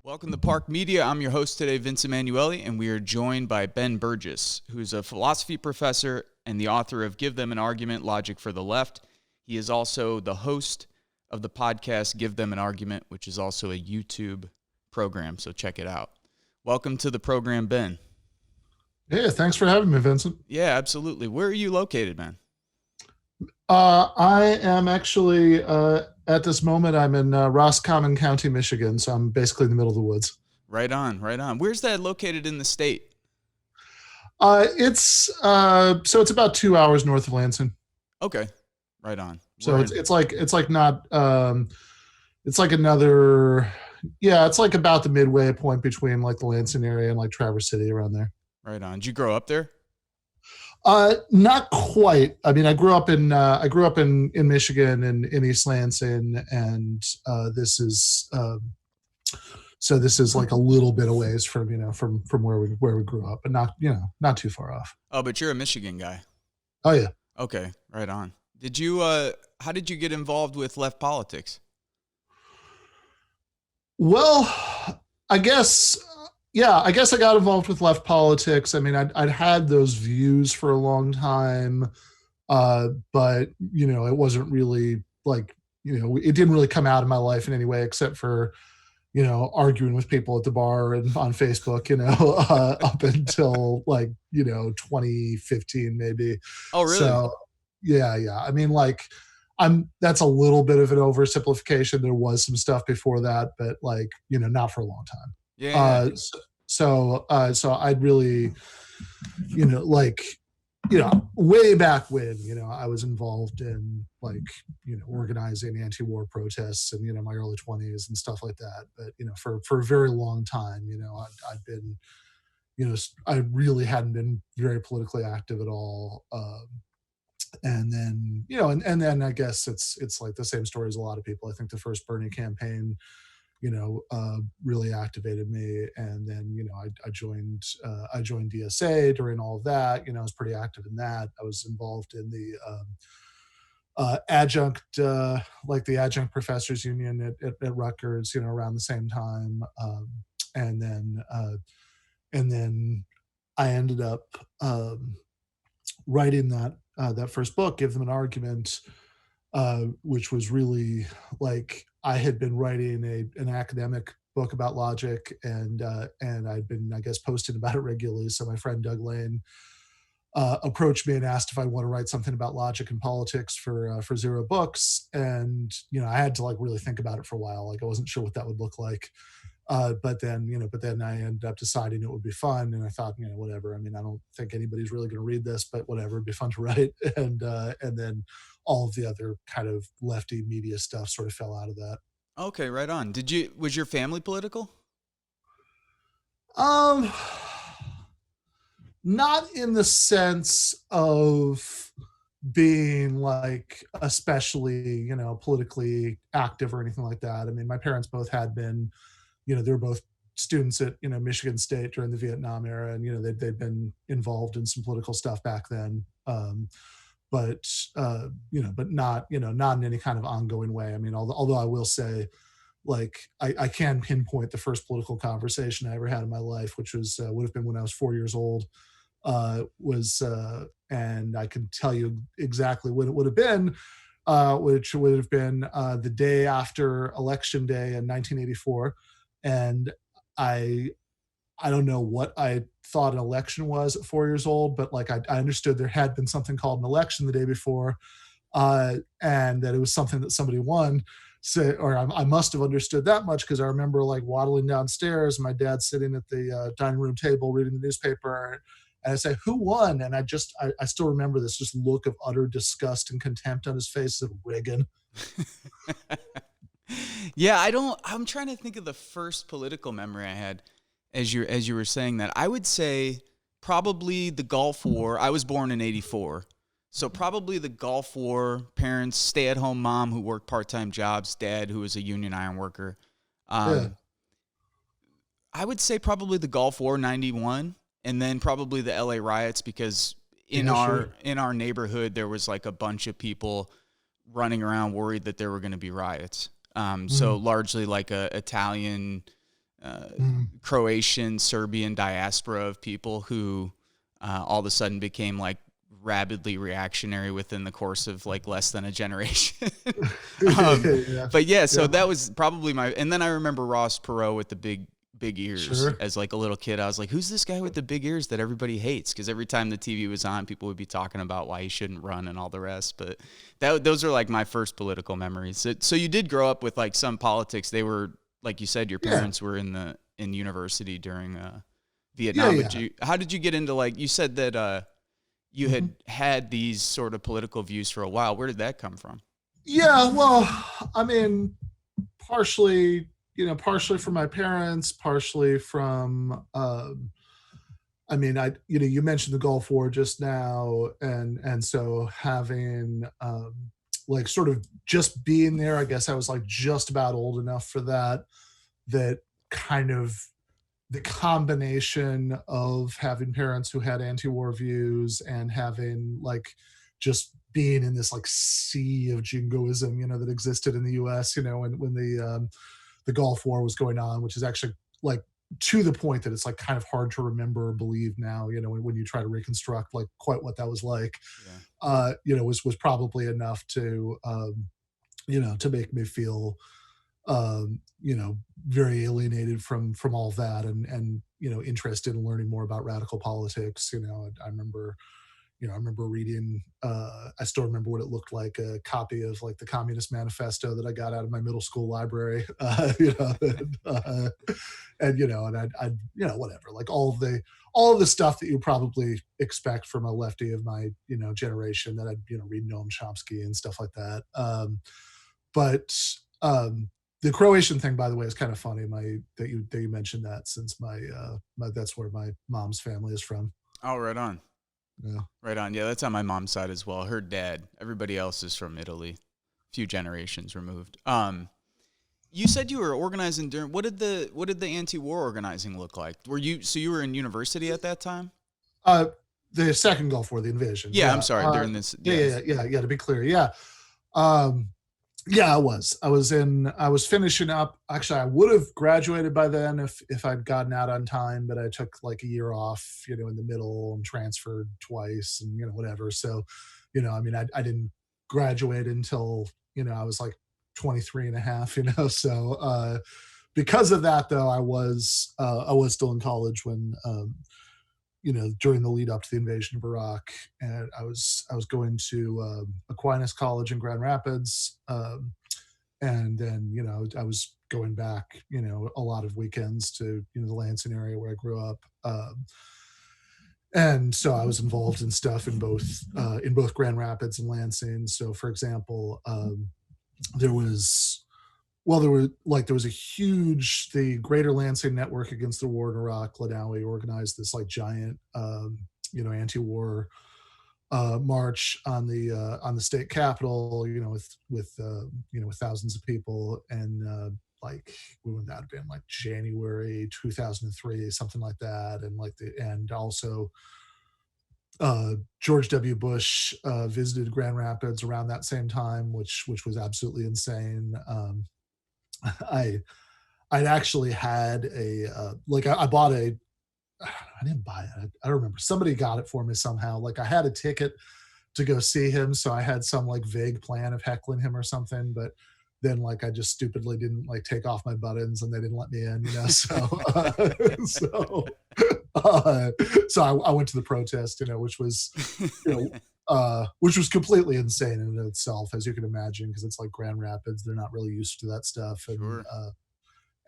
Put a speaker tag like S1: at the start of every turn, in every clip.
S1: Welcome to Park Media. I'm your host today, Vince Emanuele, and we are joined by Ben Burgis, who's a philosophy professor and the author of Give Them an Argument, Logic for the Left. He is also the host of the podcast Give Them an Argument, which is also a YouTube program, so check it out. Welcome to the program, Ben.
S2: Yeah, thanks for having me, Vincent.
S1: Yeah, absolutely. Where are you located, man?
S2: I am actually, at this moment, I'm in Roscommon County, Michigan, so I'm basically in the middle of the woods.
S1: Right on, right on. Where's that located in the state?
S2: It's about 2 hours north of Lansing.
S1: Okay, right on.
S2: So it's like another, it's like about the midway point between like the Lansing area and like Traverse City, around there.
S1: Right on. Did you grow up there?
S2: Not quite. I mean, I grew up in Michigan and in East Lansing, and this is like a little bit of ways from where we grew up, but not too far off.
S1: Oh, but you're a Michigan guy.
S2: Oh yeah.
S1: Okay, right on. Did you how did you get involved with left politics?
S2: Well, I guess I got involved with left politics. I mean, I'd had those views for a long time, but it wasn't really like, it didn't really come out of my life in any way except for, arguing with people at the bar and on Facebook, up until like, 2015 maybe.
S1: Oh, really?
S2: So, yeah. I mean, like, that's a little bit of an oversimplification. There was some stuff before that, but like, not for a long time.
S1: Yeah.
S2: So I'd really, way back when, I was involved in like, organizing anti-war protests and, my early 20s and stuff like that. But, for a very long time, I'd been, I really hadn't been very politically active at all. And then, and then I guess it's like the same story as a lot of people. I think the first Bernie campaign, really activated me. And then, I joined DSA during all of that. I was pretty active in that. I was involved in the adjunct professors union at Rutgers, around the same time. And then I ended up writing that first book, Give Them an Argument, which was really like, I had been writing an academic book about logic, and I'd been, I guess, posting about it regularly. So my friend Doug Lane approached me and asked if I want to write something about logic and politics for Zero Books, and I had to like really think about it for a while. Like I wasn't sure what that would look like, but then I ended up deciding it would be fun, and I thought, whatever. I mean, I don't think anybody's really going to read this, but whatever, it'd be fun to write. And then all of the other kind of lefty media stuff sort of fell out of that.
S1: Okay, right on. Was your family political?
S2: Not in the sense of being like especially, politically active or anything like that. I mean, my parents both had been, they were both students at, Michigan State during the Vietnam era, and, they'd been involved in some political stuff back then. But not in any kind of ongoing way. I mean, although I will say, like, I can pinpoint the first political conversation I ever had in my life, which was would have been when I was 4 years old. And I can tell you exactly what it would have been, which would have been the day after Election Day in 1984, and I don't know what I thought an election was at 4 years old, but like I understood there had been something called an election the day before, and that it was something that somebody won. So, or I must have understood that much because I remember like waddling downstairs, my dad sitting at the dining room table reading the newspaper, and I say, "Who won?" And I still remember this just look of utter disgust and contempt on his face of Reagan.
S1: Yeah, I'm trying to think of the first political memory I had. As you were saying that, I would say probably the Gulf War. I was born in '84, so probably the Gulf War. Parents, stay-at-home mom who worked part-time jobs, dad who was a union iron worker. I would say probably the Gulf War '91, and then probably the LA riots, because in our neighborhood there was like a bunch of people running around worried that there were going to be riots. So largely like a Italian Croatian, Serbian diaspora of people who all of a sudden became like rabidly reactionary within the course of like less than a generation.
S2: Yeah.
S1: But yeah, so
S2: Yeah.
S1: that was probably and then I remember Ross Perot with the big ears.
S2: Sure.
S1: As like a little kid, I was like, who's this guy with the big ears that everybody hates? Because every time the TV was on, people would be talking about why he shouldn't run and all the rest. But those are like my first political memories. So you did grow up with like some politics. They were, like you said, your parents were in university during Vietnam.
S2: Yeah.
S1: How did you get into, like, you said that you had these sort of political views for a while. Where did that come from?
S2: Yeah, well, I mean, partially from my parents, partially from, I mean, you mentioned the Gulf War just now, and so having, like, sort of just being there, I guess I was like just about old enough for that kind of the combination of having parents who had anti-war views and having like just being in this like sea of jingoism, that existed in the U.S. When the Gulf War was going on, which is actually like to the point that it's like kind of hard to remember or believe now. When you try to reconstruct like quite what that was like, was probably enough to to make me feel very alienated from all of that, and interested in learning more about radical politics. I remember reading, I still remember what it looked like, a copy of like the Communist Manifesto that I got out of my middle school library, and I'd whatever, like all of the stuff that you probably expect from a lefty of my generation, that I'd read Noam Chomsky and stuff like that. But the Croatian thing, by the way, is kind of funny. That you mentioned that, since my that's where my mom's family is from.
S1: Oh, right on.
S2: Yeah.
S1: Right on. Yeah, that's on my mom's side as well. Her dad. Everybody else is from Italy. A few generations removed. You said you were organizing during, what did the anti-war organizing look like? You were in university at that time?
S2: The second Gulf War, the invasion.
S1: Yeah, I'm sorry. During this.
S2: Yeah. To be clear, yeah. I was finishing up. Actually, I would have graduated by then if I'd gotten out on time, but I took like a year off, in the middle, and transferred twice, and whatever. So, I mean, I didn't graduate until I was like 23 and a half. So because of that, though, I was still in college when during the lead up to the invasion of Iraq, and I was going to Aquinas College in Grand Rapids, and then I was going back a lot of weekends to the Lansing area where I grew up, and so I was involved in stuff in both Grand Rapids and Lansing. So, for example, there was a huge, the Greater Lansing Network Against the War in Iraq, Ladawi, organized this like giant, anti-war march on the state capitol, with thousands of people, and like, when would that have been, like January 2003, something like that, and also George W. Bush visited Grand Rapids around that same time, which was absolutely insane. I'd actually had I bought I didn't buy it. I don't remember. Somebody got it for me somehow. Like, I had a ticket to go see him, so I had some like vague plan of heckling him or something, but then like I just stupidly didn't like take off my buttons, and they didn't let me in, so I went to the protest, which was completely insane in itself, as you can imagine, because it's like Grand Rapids. They're not really used to that stuff. And
S1: Sure.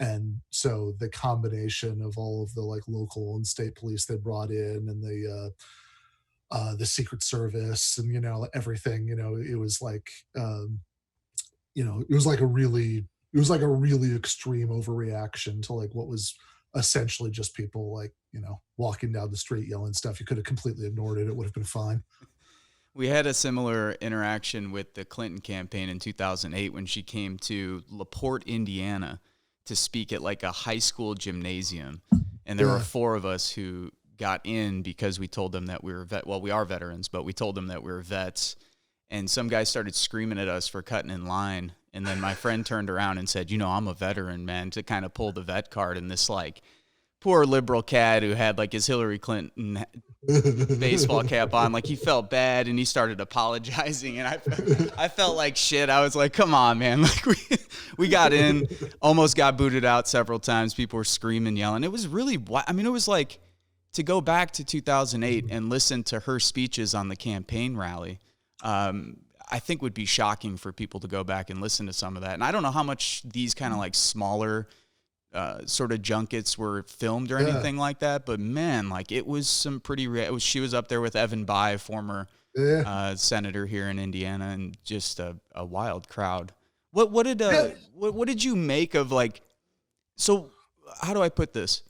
S2: And so the combination of all of the like local and state police they brought in, and the Secret Service, and everything, it was like it was like a really extreme overreaction to like what was essentially just people like walking down the street yelling stuff. You could have completely ignored it. It would have been fine.
S1: We had a similar interaction with the Clinton campaign in 2008 when she came to LaPorte, Indiana, to speak at like a high school gymnasium. And there were 4 of us who got in because we told them that we were we are veterans, but we told them that we were vets. and some guy started screaming at us for cutting in line. And then my friend turned around and said, I'm a veteran, man, to kind of pull the vet card. And this like poor liberal cat who had like his Hillary Clinton baseball cap on, like he felt bad and he started apologizing, and I felt like shit. I was like, come on, man. Like we got in, almost got booted out several times. People were screaming, yelling. It was really, it was like to go back to 2008 and listen to her speeches on the campaign rally. I think would be shocking for people to go back and listen to some of that. And I don't know how much these kind of like smaller sort of junkets were filmed or anything like that, but man, like it was some pretty she was up there with Evan Bayh, former senator here in Indiana, and just a wild crowd. What did you make of, like, so how do I put this?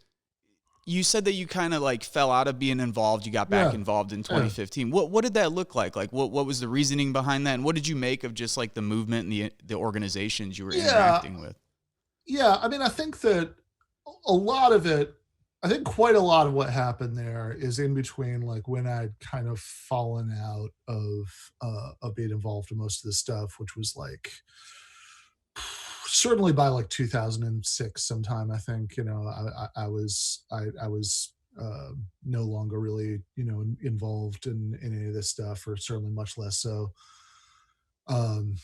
S1: You said that you kind of like fell out of being involved. You got back involved in 2015. What did that look like? Like what was the reasoning behind that? And what did you make of just like the movement and the organizations you were interacting with?
S2: Yeah, I mean, I think that a lot of it, I think quite a lot of what happened there is in between, like when I'd kind of fallen out of being involved in most of this stuff, which was like certainly by like 2006 sometime. I think I was no longer really involved in any of this stuff, or certainly much less so. Um,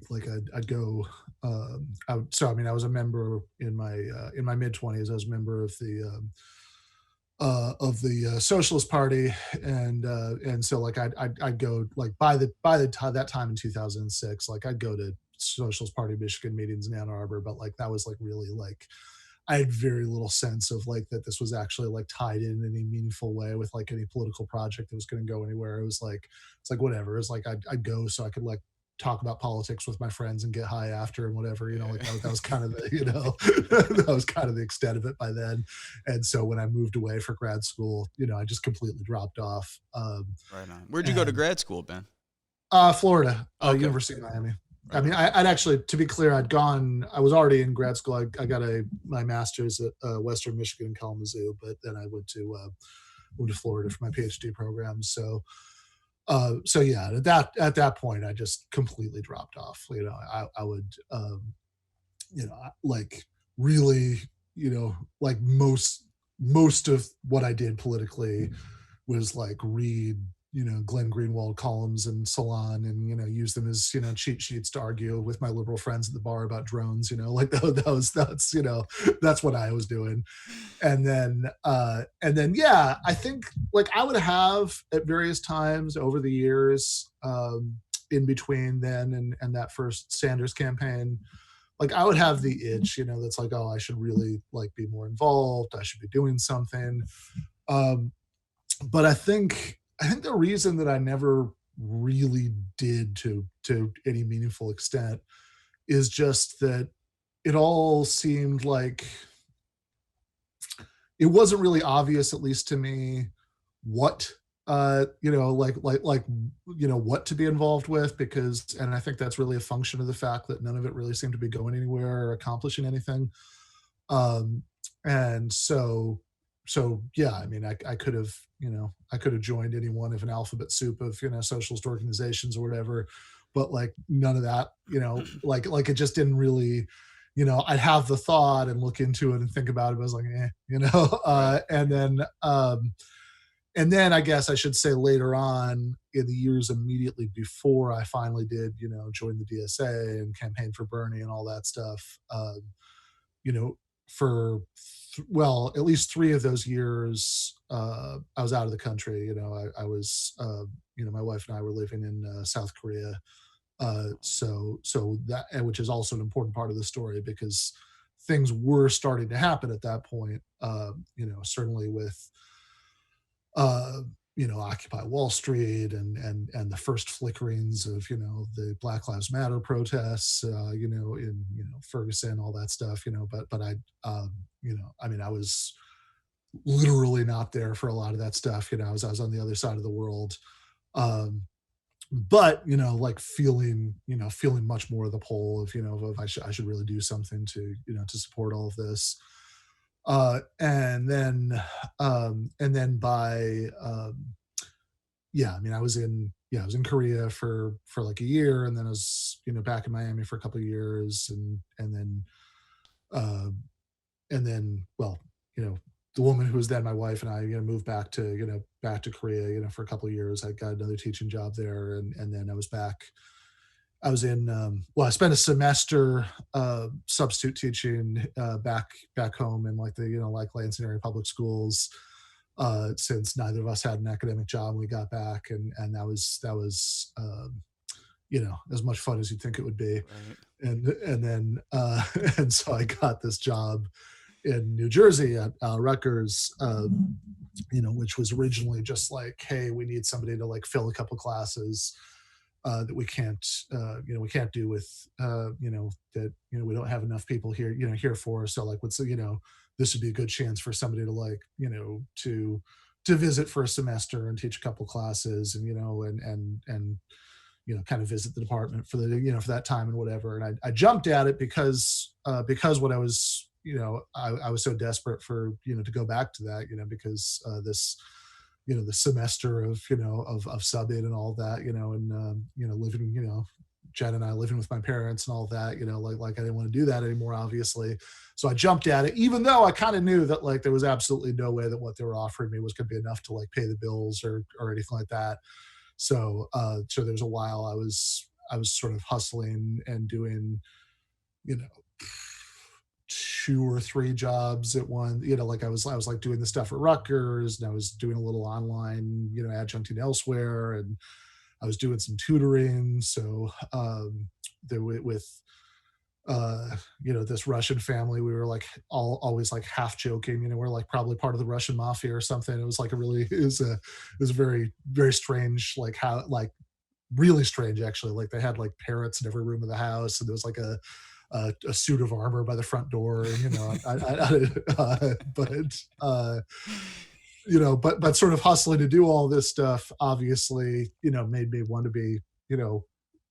S2: like I'd go. I was a member in my mid-20s. I was a member of the Socialist Party, and so like I'd go, like by the time that time in 2006, like I'd go to Socialist Party Michigan meetings in Ann Arbor, but like that was like really like I had very little sense of like that this was actually like tied in any meaningful way with like any political project that was going to go anywhere. It was like it's like whatever. It's like I'd go so I could like talk about politics with my friends and get high after and whatever, like that was kind of the, that was kind of the extent of it by then. And so when I moved away for grad school, I just completely dropped off.
S1: Right on. Where'd you go to grad school, Ben?
S2: Florida,
S1: okay.
S2: University of Miami. Right. I mean, I'd actually, to be clear, I was already in grad school. I got my master's at Western Michigan in Kalamazoo, but then I went to Florida for my PhD program. So yeah, at that point, I just completely dropped off. I would, like really, like most of what I did politically was like read, Glenn Greenwald columns and Salon, and, use them as, cheat sheets to argue with my liberal friends at the bar about drones, like that's what I was doing. And then, yeah, I think like I would have at various times over the years, in between then and that first Sanders campaign, like I would have the itch, that's like, oh, I should really like be more involved. I should be doing something. But I think the reason that I never really did to any meaningful extent is just that it all seemed like it wasn't really obvious, at least to me, what what to be involved with, because, and I think that's really a function of the fact that none of it really seemed to be going anywhere or accomplishing anything. And so yeah, I mean, I could have joined any one of an alphabet soup of socialist organizations or whatever, but like none of that, like it just didn't really, I'd have the thought and look into it and think about it, but I was like, and then I guess I should say later on in the years immediately before I finally did, join the DSA and campaign for Bernie and all that stuff, for at least 3 of those years, I was out of the country. I was, my wife and I were living in South Korea. So that, which is also an important part of the story, because things were starting to happen at that point. Certainly with, Occupy Wall Street and the first flickerings of, the Black Lives Matter protests, in, Ferguson, all that stuff, but I, I mean, I was literally not there for a lot of that stuff. I was on the other side of the world. But, like feeling much more of the pull of, of I should really do something to, to support all of this. And then by, yeah, I mean, I was in I was in Korea for like a year, and then I was, back in Miami for a couple of years, uh, and then, well, you know, the woman who was then my wife and I, moved back to Korea, for a couple of years. I got another teaching job there, and then I was back. I was in, well, I spent a semester substitute teaching back home in like the, like Lansing area public schools, since neither of us had an academic job when we got back, and that was as much fun as you'd think it would be.
S1: Right.
S2: And then and so I got this job in New Jersey at Rutgers, which was originally just like, hey, we need somebody to like fill a couple classes that we can't do with, that, we don't have enough people here, here for. So like, this would be a good chance for somebody to like, to visit for a semester and teach a couple classes, and, and kind of visit the department for the, for that time and whatever. And I jumped at it because what I was, I was so desperate for, to go back to that, because this, the semester of, of subbing and all that, and, living, Jen and I living with my parents and all that, like I didn't want to do that anymore, obviously. So I jumped at it, even though I kind of knew that like there was absolutely no way that what they were offering me was going to be enough to like pay the bills or anything like that. So so there was a while I was sort of hustling and doing, you know, two or three jobs at one, like I was like doing the stuff at Rutgers, and I was doing a little online, adjuncting elsewhere, and I was doing some tutoring. So there with this Russian family, we were like always like half joking, we're like probably part of the Russian mafia or something. It was like it was a very, very strange, like how, like really strange actually. Like they had like parrots in every room of the house, and there was like a suit of armor by the front door, but sort of hustling to do all this stuff, obviously, made me want to be,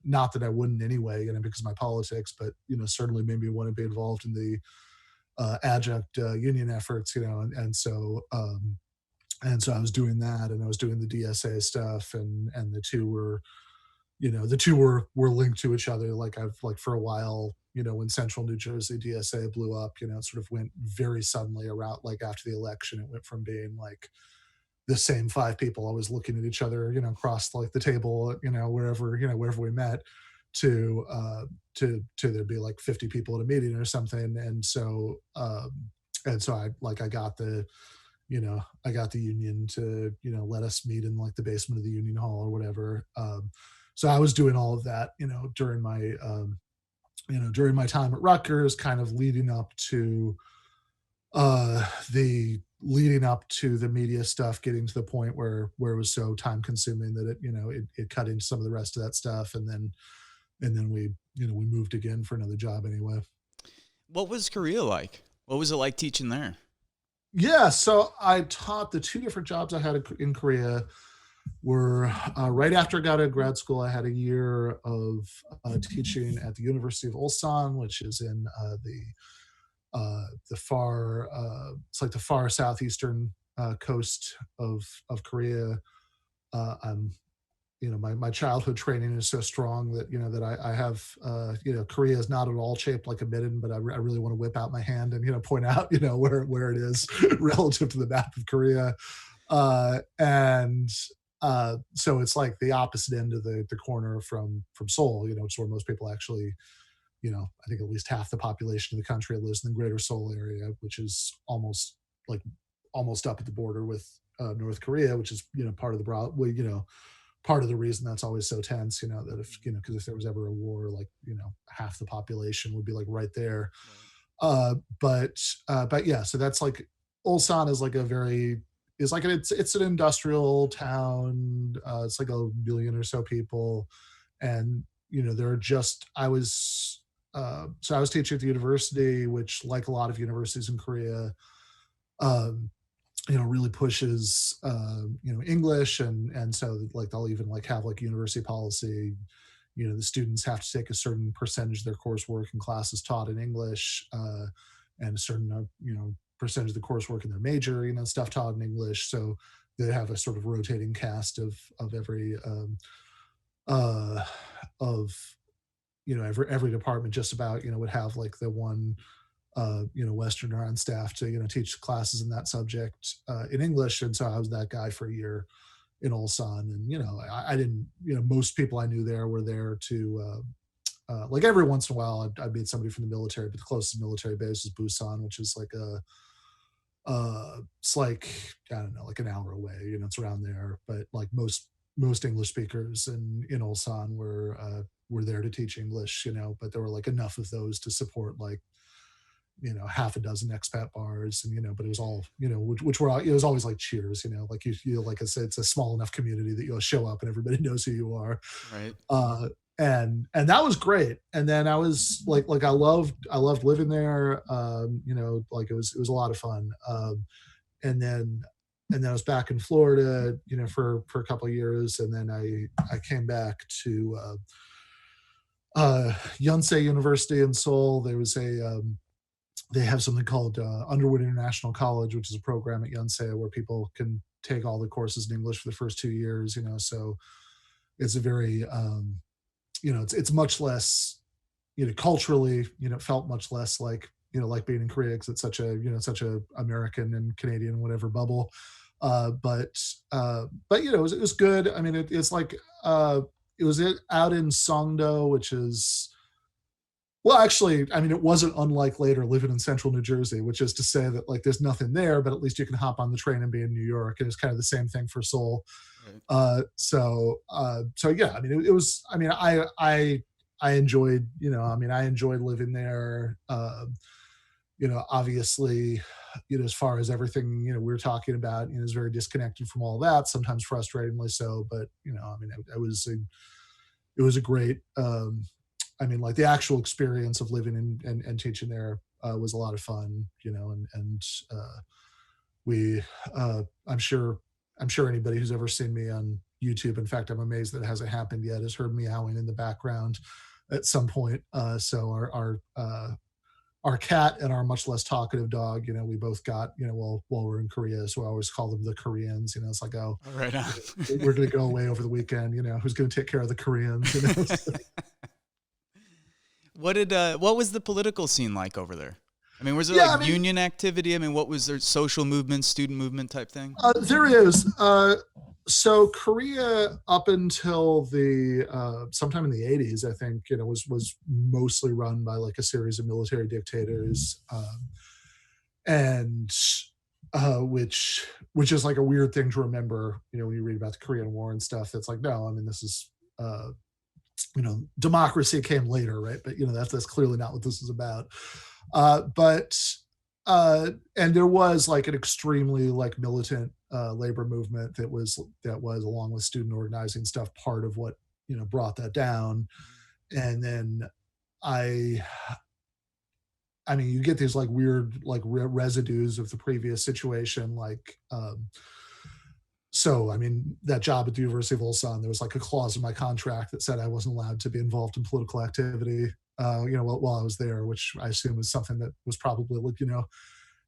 S2: not that I wouldn't anyway, because of my politics, but, certainly made me want to be involved in the adjunct union efforts, and so I was doing that, and I was doing the DSA stuff, and the two were linked to each other. Like I've like for a while, when central New Jersey DSA blew up, it sort of went very suddenly around, like after the election, it went from being like the same five people always looking at each other, across like the table, wherever we met, to there'd be like 50 people at a meeting or something. And so I got the, I got the union to, let us meet in like the basement of the union hall or whatever. So I was doing all of that, during my time at Rutgers, kind of leading up to the media stuff getting to the point where it was so time consuming that it cut into some of the rest of that stuff. And then we moved again for another job anyway.
S1: What was Korea like? What was it like teaching there?
S2: Yeah, so I taught, the two different jobs I had in Korea were right after I got out of grad school. I had a year of teaching at the University of Ulsan, which is in the far, it's like the far southeastern coast of Korea. I'm, my childhood training is so strong that that I have, Korea is not at all shaped like a mitten, but I really want to whip out my hand and point out where it is relative to the map of Korea, and so it's like the opposite end of the corner from Seoul, it's where most people actually, I think at least half the population of the country lives in the greater Seoul area, which is almost up at the border with North Korea, which is, part of part of the reason that's always so tense, that if, because if there was ever a war, like, half the population would be like right there. But yeah, so that's like, Ulsan is like it's an industrial town. It's like 1 million or so people. And, there are just, so I was teaching at the university, which, like a lot of universities in Korea, really pushes, English. And so like, they'll even like have like university policy, the students have to take a certain percentage of their coursework and classes taught in English, and a certain, percentage of the coursework in their major, stuff taught in English. So they have a sort of rotating cast of every, uh, of every department just about would have like the one Westerner on staff to teach classes in that subject in English, and so I was that guy for a year in Ulsan, and I didn't most people I knew there were there to like every once in a while I'd meet somebody from the military, but the closest military base is Busan, which is like it's like I don't know, like an hour away. It's around there. But like most English speakers in Ulsan were there to teach English. But there were like enough of those to support like half a dozen expat bars, and but it was all which were it was always like cheers. Like like I said, it's a small enough community that you'll show up and everybody knows who you are.
S1: Right.
S2: And that was great. And then I was like I loved living there. Like it was a lot of fun. And then I was back in Florida, for a couple of years, and then I came back to Yonsei University in Seoul. There was they have something called Underwood International College, which is a program at Yonsei where people can take all the courses in English for the first 2 years. So it's a very it's much less, culturally, it felt much less like, like being in Korea, because it's such a American and Canadian whatever bubble. But it was good. I mean, it's like it was out in Songdo, which is, well, actually, I mean, it wasn't unlike later living in central New Jersey, which is to say that like there's nothing there, but at least you can hop on the train and be in New York. And it's kind of the same thing for Seoul.
S1: Right.
S2: So yeah, I mean, it was, I mean, I enjoyed, I enjoyed living there. Obviously, as far as everything, we were talking about, is very disconnected from all that, sometimes frustratingly so, but, I mean, it was a great, I mean, like the actual experience of living and teaching there was a lot of fun, and we, I'm sure anybody who's ever seen me on YouTube, in fact, I'm amazed that it hasn't happened yet, has heard meowing in the background at some point. So our cat and our much less talkative dog, we both got, while we're in Korea. So I always call them the Koreans. It's like, oh,
S1: Right on.
S2: we're going to go away over the weekend. Who's going to take care of the Koreans?
S1: What was the political scene like over there? I mean, was there union activity? I mean, what was there, social movement, student movement type thing?
S2: There is. So Korea, up until the sometime in the 80s, I think, was mostly run by like a series of military dictators, and which is like a weird thing to remember, when you read about the Korean War and stuff. That's like, no, I mean, this is democracy came later, right? But that's clearly not what this is about. But and there was like an extremely like militant labor movement that was along with student organizing stuff part of what brought that down. And then I mean, you get these like weird like residues of the previous situation, like so I mean, that job at the University of Ulsan, there was like a clause in my contract that said I wasn't allowed to be involved in political activity while I was there, which I assume is something that was probably like,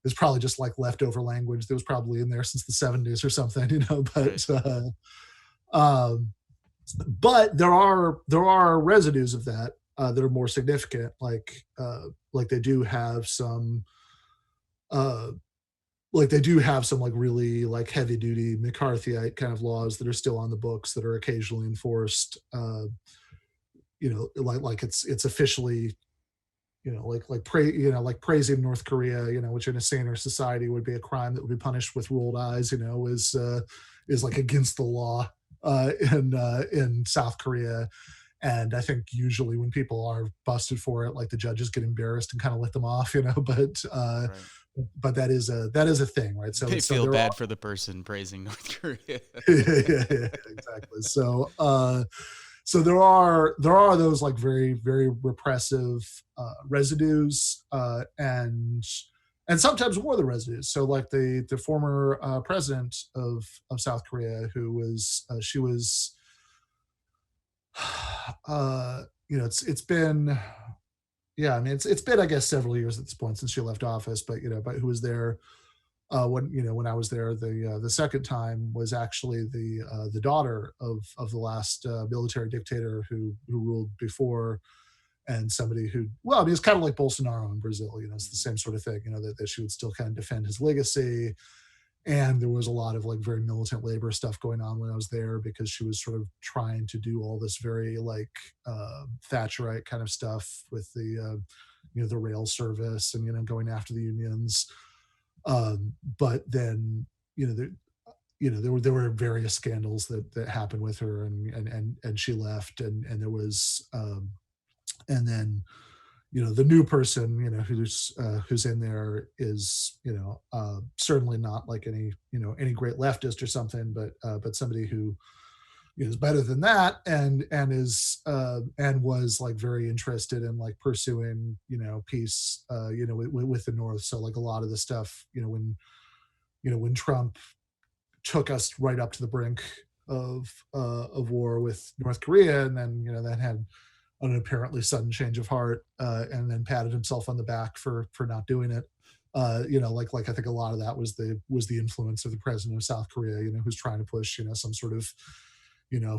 S2: it's probably just like leftover language that was probably in there since the 70s or something, but there are residues of that that are more significant, like they do have some like really like heavy duty McCarthyite kind of laws that are still on the books that are occasionally enforced. Like it's officially, like praising North Korea, which in a saner society would be a crime that would be punished with rolled eyes, is like against the law in South Korea. And I think usually when people are busted for it, like the judges get embarrassed and kind of let them off, but
S1: Right.
S2: but that is a thing, right?
S1: So they feel bad for the person praising North Korea.
S2: yeah, exactly. So there are those like very, very repressive residues, and sometimes more the residues. So like the former president of South Korea, who was she was it's been, yeah, I mean, it's been, I guess, several years at this point since she left office, but but who was there when I was there the second time was actually the daughter of the last military dictator who ruled before, and somebody who, well, I mean, it's kind of like Bolsonaro in Brazil. It's the same sort of thing. That she would still kind of defend his legacy. And there was a lot of like very militant labor stuff going on when I was there, because she was sort of trying to do all this very like Thatcherite kind of stuff with the rail service and going after the unions. But then there were various scandals that happened with her, and she left, and there was and then the new person who's in there is certainly not like any great leftist or something, but somebody who is better than that, and was like very interested in like pursuing peace with the North. So like a lot of the stuff when Trump took us right up to the brink of war with North Korea, and then that had an apparently sudden change of heart, and then patted himself on the back for not doing it. Like I think a lot of that was the influence of the president of South Korea, who's trying to push some sort of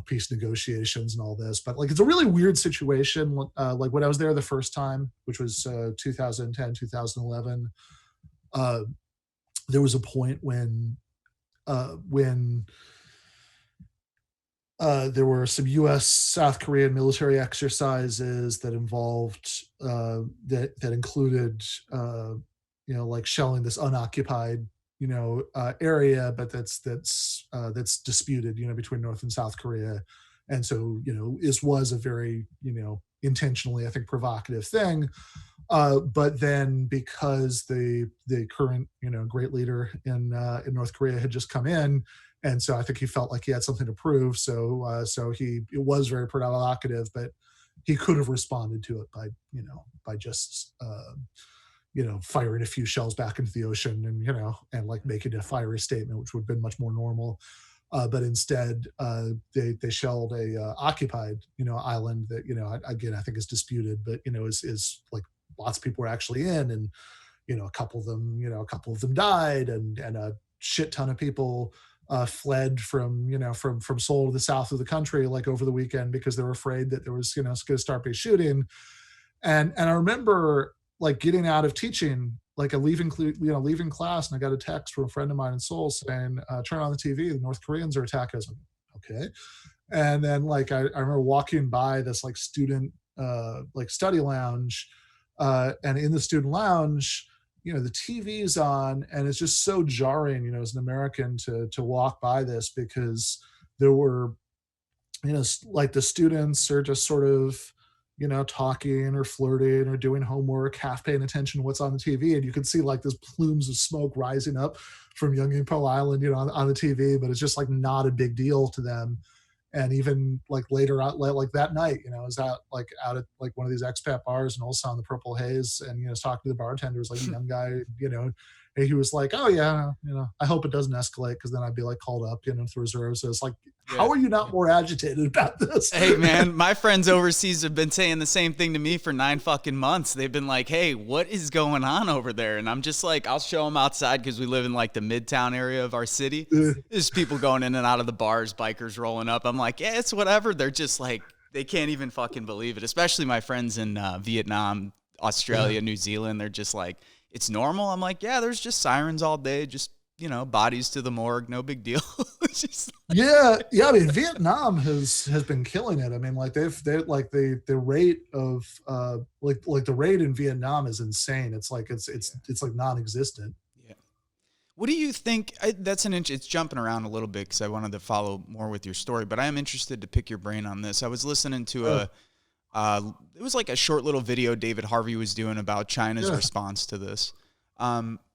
S2: peace negotiations and all this. But like it's a really weird situation. Like when I was there the first time, which was 2010, 2011, there was a point when there were some U.S. South Korean military exercises that involved that included like shelling this unoccupied area, but that's disputed between North and South Korea, and so this was a very intentionally, I think, provocative thing. But then because the current great leader in North Korea had just come in, and so I think he felt like he had something to prove. So it was very provocative, but he could have responded to it by just firing a few shells back into the ocean, and like making a fiery statement, which would have been much more normal. But instead, they shelled a occupied island that again I think is disputed, but is like lots of people were actually in, and a couple of them died, and a shit ton of people fled from Seoul to the south of the country like over the weekend, because they were afraid that there was going to start be shooting. And I remember like getting out of teaching, like leaving class, and I got a text from a friend of mine in Seoul saying, turn on the TV, the North Koreans are attacking us. Okay. And then like I remember walking by this like student like study lounge, and in the student lounge the TV's on, and it's just so jarring as an American to walk by this, because there were like the students are just sort of talking or flirting or doing homework, half paying attention to what's on the TV, and you can see like there's plumes of smoke rising up from Yeongpo Island on the TV, but it's just like not a big deal to them. And even like later out, like that night, I was out at like one of these expat bars in Ulsan, the Purple Haze, and I was talking to the bartender, was like a young guy, and he was like, "Oh yeah, I hope it doesn't escalate, because then I'd be like called up, to reserve." So it's like, how are you not more agitated about this?
S1: Hey man, my friends overseas have been saying the same thing to me for 9 fucking months. They've been like, "Hey, what is going on over there?" And I'm just like, I'll show them outside, because we live in like the midtown area of our city. There's people going in and out of the bars, bikers rolling up. I'm like, yeah, it's whatever. They're just like, they can't even fucking believe it. Especially my friends in Vietnam, Australia, New Zealand. They're just like, it's normal. I'm like, yeah, there's just sirens all day, just bodies to the morgue, no big deal. Just
S2: like, yeah. I mean, Vietnam has been killing it. I mean, like they're like the rate of like the rate in Vietnam is insane. It's like it's like non-existent.
S1: Yeah. What do you think? That's it's jumping around a little bit, because I wanted to follow more with your story, but I am interested to pick your brain on this. I was listening to it was like a short little video David Harvey was doing about China's response to this.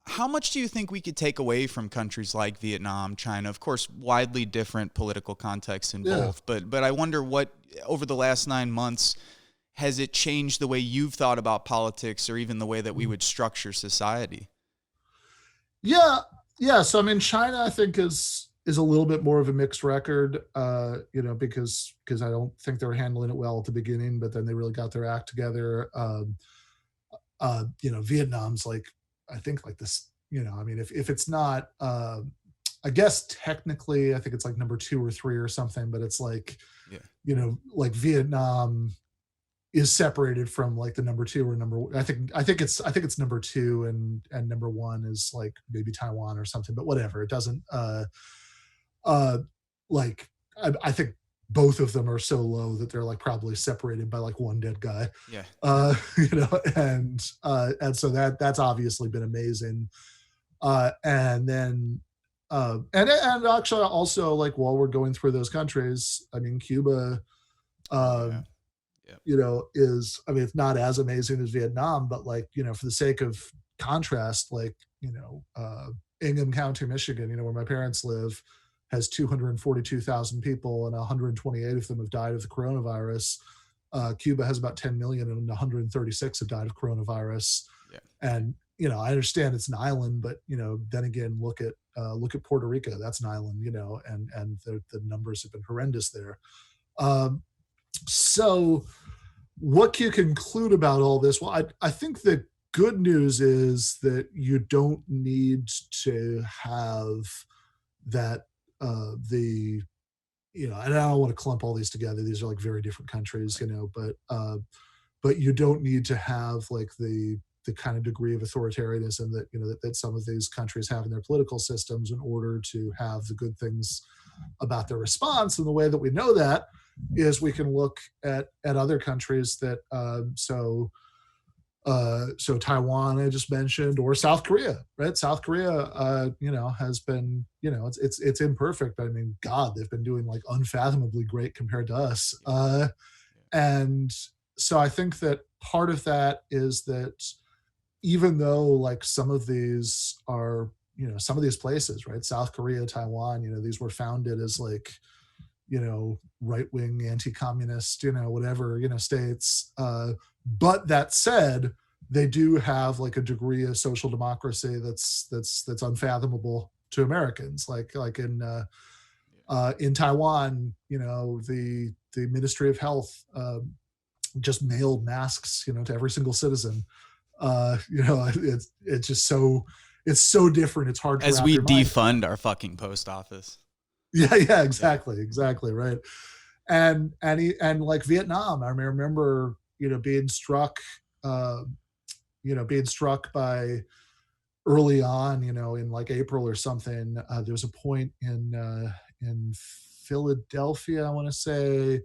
S1: How much do you think we could take away from countries like Vietnam, China? Of course, widely different political contexts in both, but I wonder what, over the last 9 months, has it changed the way you've thought about politics, or even the way that we would structure society?
S2: Yeah. So I mean, China, I think is a little bit more of a mixed record, because I don't think they were handling it well at the beginning, but then they really got their act together. Vietnam's like, I think like this I mean, if it's not, I guess technically, I think it's like number 2 or 3 or something, but it's like,
S1: Yeah.
S2: Like Vietnam is separated from like the number 2 or I think it's number 2, and number 1 is like maybe Taiwan or something, but whatever. It doesn't, uh, like, I think both of them are so low that they're like probably separated by like one dead guy.
S1: Yeah.
S2: And so that's obviously been amazing. And then, and actually also, like, while we're going through those countries, I mean, Cuba,
S1: Yeah.
S2: is, I mean, it's not as amazing as Vietnam, but like, for the sake of contrast, like, Ingham County, Michigan, where my parents live, has 242,000 people, and 128 of them have died of the coronavirus. Cuba has about 10 million, and 136 have died of coronavirus.
S1: Yeah.
S2: And I understand it's an island, but then again, look at Puerto Rico. That's an island, and the numbers have been horrendous there. So what can you conclude about all this? Well, I think the good news is that you don't need to have that, and I don't want to clump all these together. These are like very different countries, but you don't need to have like the kind of degree of authoritarianism that that some of these countries have in their political systems in order to have the good things about their response. And the way that we know that is we can look at other countries that, so Taiwan I just mentioned, or South Korea, right? South Korea, has been, it's imperfect, but I mean, God, they've been doing like unfathomably great compared to us. And so I think that part of that is that even though like some of these are, some of these places, right? South Korea, Taiwan, these were founded as like, right-wing anti-communist, whatever, states. But that said, they do have like a degree of social democracy that's unfathomable to Americans. Like in Taiwan, the Ministry of Health just mailed masks, to every single citizen. It's just it's so different. It's hard to
S1: As
S2: wrap
S1: we
S2: your mind.
S1: defund our fucking post office.
S2: Yeah, exactly, right. And like Vietnam, I remember being struck by early on, in like April or something. There was a point in Philadelphia, I want to say,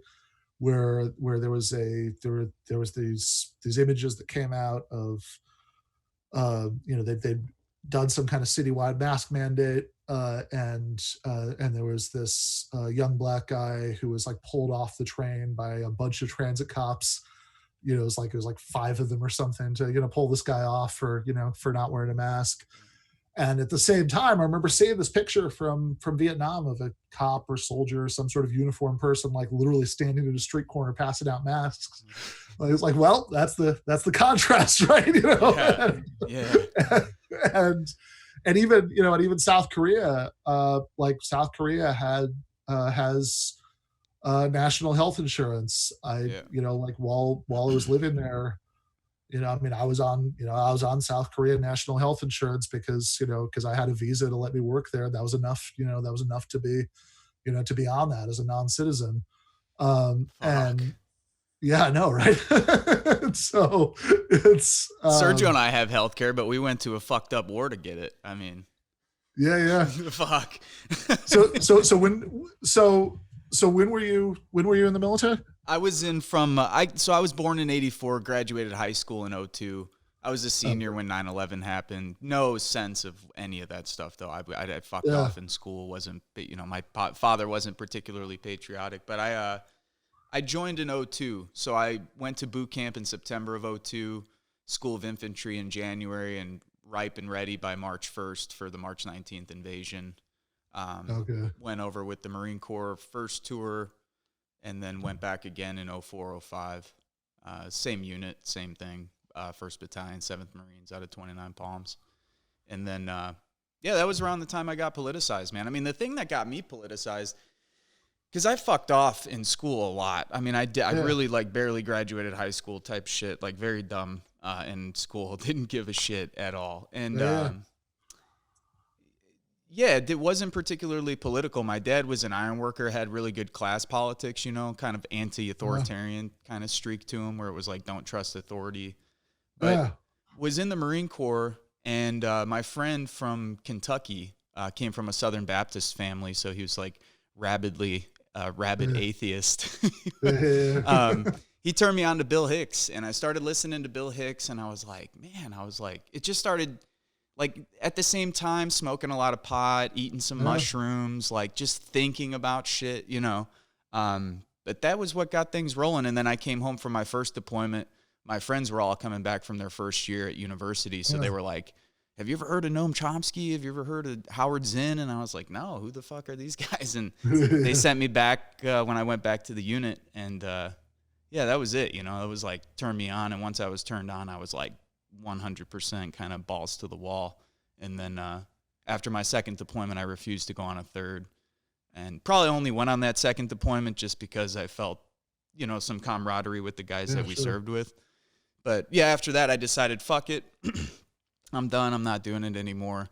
S2: where there was these images that came out of, they'd done some kind of citywide mask mandate, and there was this young black guy who was like pulled off the train by a bunch of transit cops. It was like 5 of them or something to pull this guy off for not wearing a mask. And at the same time, I remember seeing this picture from Vietnam of a cop or soldier or some sort of uniformed person, like literally standing at a street corner passing out masks. I was like, well, that's the contrast, right?
S1: Yeah.
S2: And even South Korea, like South Korea has national health insurance. Like while I was living there, I mean, I was on South Korean national health insurance because I had a visa to let me work there. That was enough, that was enough to be, to be on that as a non-citizen. And yeah, I know, right? So it's
S1: Sergio and I have healthcare, but we went to a fucked up war to get it. I mean,
S2: yeah.
S1: Fuck.
S2: So when were you in the military?
S1: I was I was born in 84, graduated high school in 02. I was a senior when 9/11 happened. No sense of any of that stuff, though. I fucked off in school. My father wasn't particularly patriotic, but I joined in 02. So I went to boot camp in September of 02, School of Infantry in January, and ripe and ready by March 1st for the March 19th invasion. Went over with the Marine Corps first tour, and then went back again in 04, 05. Same unit, same thing. 1st Battalion, 7th Marines out of 29 Palms. And then, that was around the time I got politicized, man. I mean, the thing that got me politicized, because I fucked off in school a lot. I mean, I really like barely graduated high school type shit, like very dumb in school. Didn't give a shit at all. And Yeah, it wasn't particularly political. My dad was an iron worker, had really good class politics, you know, kind of anti-authoritarian kind of streak to him where it was like, don't trust authority. But
S2: Yeah.
S1: was in the Marine Corps, and my friend from Kentucky came from a Southern Baptist family, so he was like rabid atheist.
S2: Yeah.
S1: He turned me on to Bill Hicks, and I started listening to Bill Hicks, and I was like, it just started like at the same time smoking a lot of pot, eating some mushrooms, like just thinking about shit, you know. But that was what got things rolling. And then I came home from my first deployment. My friends were all coming back from their first year at university, so they were like, have you ever heard of Noam Chomsky? Have you ever heard of Howard Zinn? And I was like, no, who the fuck are these guys? And they sent me back when I went back to the unit, and yeah, that was it. You know, it was like turned me on, and once I was turned on, I was like 100% kind of balls to the wall. And then after my second deployment, I refused to go on a third, and probably only went on that second deployment just because I felt, you know, some camaraderie with the guys that we served with. But yeah, after that, I decided, fuck it. I'm done. I'm not doing it anymore,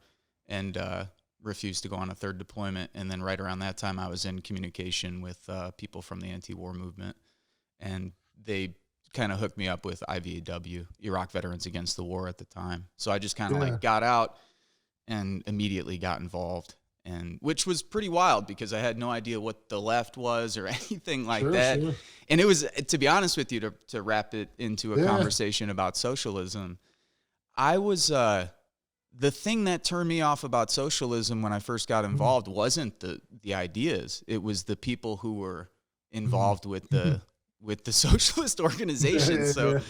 S1: and refused to go on a third deployment. And then right around that time, I was in communication with people from the anti-war movement, and they kind of hooked me up with IVAW, Iraq Veterans Against the War at the time. So I just kind of like got out and immediately got involved, and which was pretty wild because I had no idea what the left was or anything like that. Sure. And it was, to be honest with you, to wrap it into a conversation about socialism, I was the thing that turned me off about socialism when I first got involved wasn't the ideas. It was the people who were involved with the socialist organization. So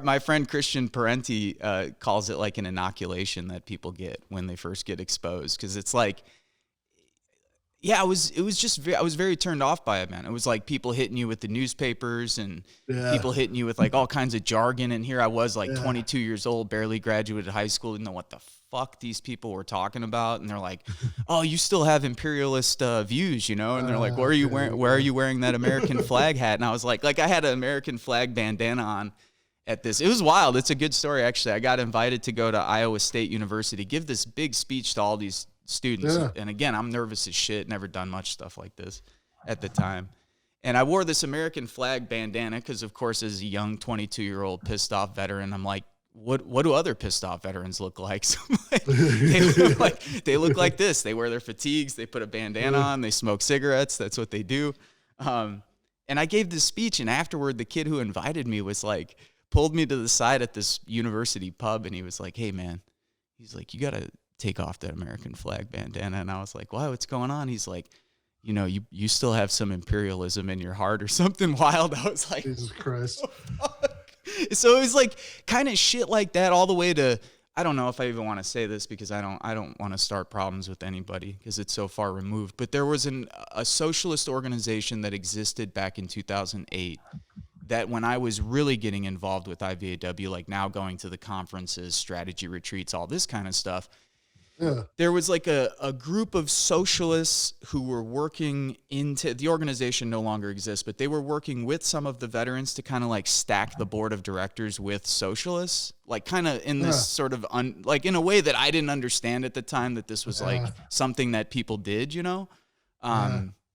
S1: my friend Christian Parenti calls it like an inoculation that people get when they first get exposed, because it's like, yeah, I was very turned off by it, man. It was like people hitting you with the newspapers and people hitting you with like all kinds of jargon. And here I was like 22 years old, barely graduated high school, didn't know what the fuck these people were talking about. And they're like, oh, you still have imperialist views, you know? And they're like, where are you wearing that American flag hat? And I was like I had an American flag bandana on at this. It was wild. It's a good story, actually. I got invited to go to Iowa State University, give this big speech to all these students. And again, I'm nervous as shit, never done much stuff like this at the time. And I wore this American flag bandana because, of course, as a young 22-year-old pissed off veteran, I'm like, what do other pissed off veterans look like? So they look like this. They wear their fatigues, they put a bandana on, they smoke cigarettes. That's what they do. And I gave this speech, and afterward, the kid who invited me was like, pulled me to the side at this university pub, and he was like, hey, man, he's like, you got to take off that American flag bandana. And I was like, wow, what's going on? He's like, you know, you still have some imperialism in your heart or something wild. I was like,
S2: Jesus Christ.
S1: So it was like kind of shit like that all the way to, I don't know if I even want to say this because I don't want to start problems with anybody because it's so far removed. But there was a socialist organization that existed back in 2008 that when I was really getting involved with IVAW, like now going to the conferences, strategy retreats, all this kind of stuff, there was like a group of socialists who were working into, the organization no longer exists, but they were working with some of the veterans to kind of like stack the board of directors with socialists, like kind of in this sort of, like in a way that I didn't understand at the time that this was like something that people did, you know?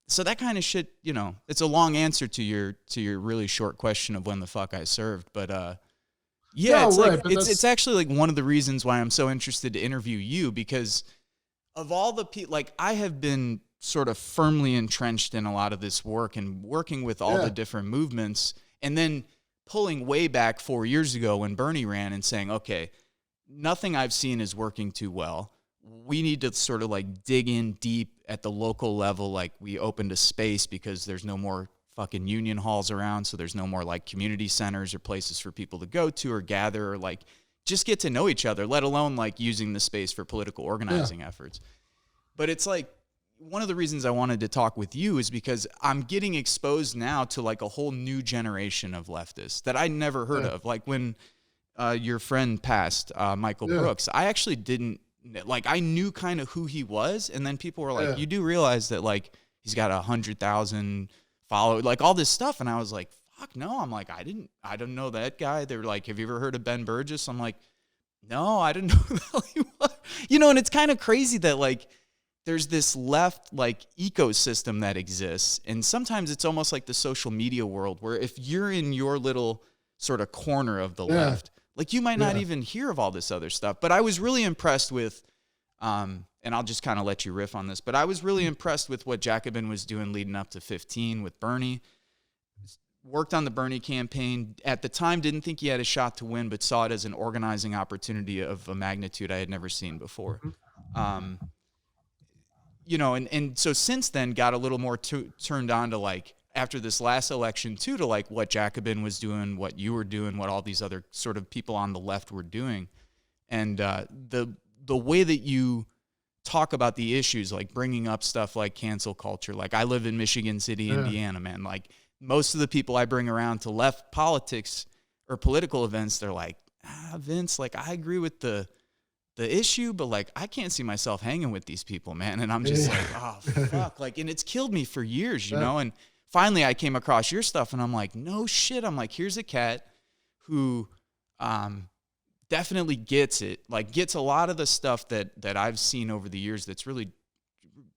S1: So that kind of shit, you know, it's a long answer to your really short question of when the fuck I served, but yeah, it's actually like one of the reasons why I'm so interested to interview you, because of all the people, like I have been sort of firmly entrenched in a lot of this work and working with all the different movements, and then pulling way back 4 years ago when Bernie ran and saying, okay, nothing I've seen is working too well. We need to sort of like dig in deep at the local level. Like we opened a space because there's no more fucking union halls around, so there's no more like community centers or places for people to go to or gather or like just get to know each other, let alone like using the space for political organizing efforts. But it's like one of the reasons I wanted to talk with you is because I'm getting exposed now to like a whole new generation of leftists that I never heard of. Like when your friend passed, Michael Brooks, I actually didn't, like I knew kind of who he was, and then people were like, you do realize that like he's got 100,000 followers, like all this stuff, and I was like, fuck no. I'm like, I don't know that guy. They were like, have you ever heard of Ben Burgis? I'm like, no, I didn't know who the hell he was. You know, and it's kind of crazy that like there's this left like ecosystem that exists, and sometimes it's almost like the social media world where if you're in your little sort of corner of the left, like you might not even hear of all this other stuff. But I was really impressed with and I'll just kind of let you riff on this, but I was really impressed with what Jacobin was doing leading up to 15 with Bernie. Worked on the Bernie campaign. At the time, didn't think he had a shot to win, but saw it as an organizing opportunity of a magnitude I had never seen before. You know, and so since then got a little more turned on to like, after this last election too, to like what Jacobin was doing, what you were doing, what all these other sort of people on the left were doing. And the way that you talk about the issues, like bringing up stuff like cancel culture. Like I live in Michigan City, Indiana, man. Like most of the people I bring around to left politics or political events, they're like, Vince, like I agree with the issue, but like I can't see myself hanging with these people, man. And I'm just like, oh fuck. Like, and it's killed me for years, you know? And finally I came across your stuff and I'm like, no shit. I'm like, here's a cat who definitely gets it, like gets a lot of the stuff that I've seen over the years that's really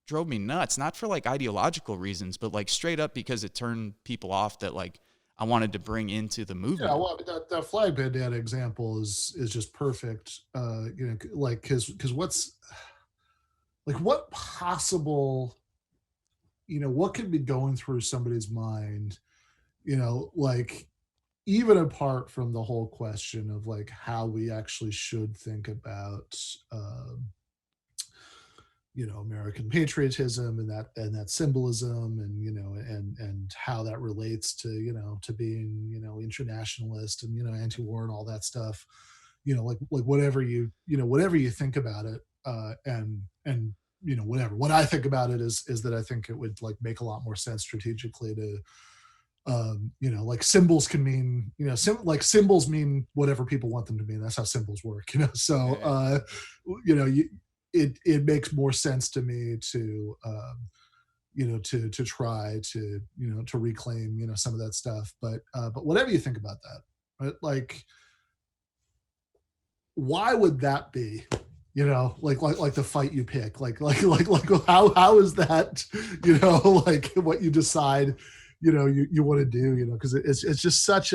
S1: drove me nuts, not for like ideological reasons, but like straight up because it turned people off that like I wanted to bring into the movement.
S2: Yeah, well, that flag bandana example is just perfect. You know, like because what's like what possible, you know, what could be going through somebody's mind, you know, like even apart from the whole question of like how we actually should think about you know, American patriotism and that symbolism, and you know, and how that relates to, you know, to being, you know, internationalist and, you know, anti-war and all that stuff, you know, like whatever you know, whatever you think about it, and you know, whatever, what I think about it is that I think it would like make a lot more sense strategically to you know, like symbols can mean, you know, like symbols mean whatever people want them to mean. That's how symbols work, you know. So you know, it makes more sense to me to you know, to try to, you know, to reclaim, you know, some of that stuff. But whatever you think about that, right? Like, why would that be? You know, like the fight you pick, like how is that, you know, like what you decide, you know, you want to do, you know, because it's just such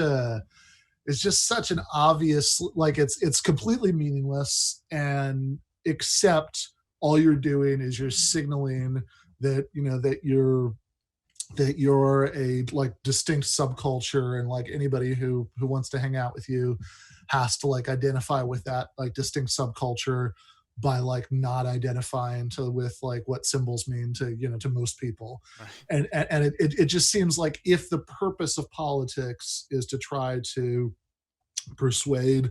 S2: an obvious, like it's completely meaningless, and except all you're doing is you're signaling that, you know, that you're a like distinct subculture, and like anybody who wants to hang out with you has to like identify with that like distinct subculture by like not identifying with like what symbols mean to, you know, to most people. Right. And it just seems like if the purpose of politics is to try to persuade,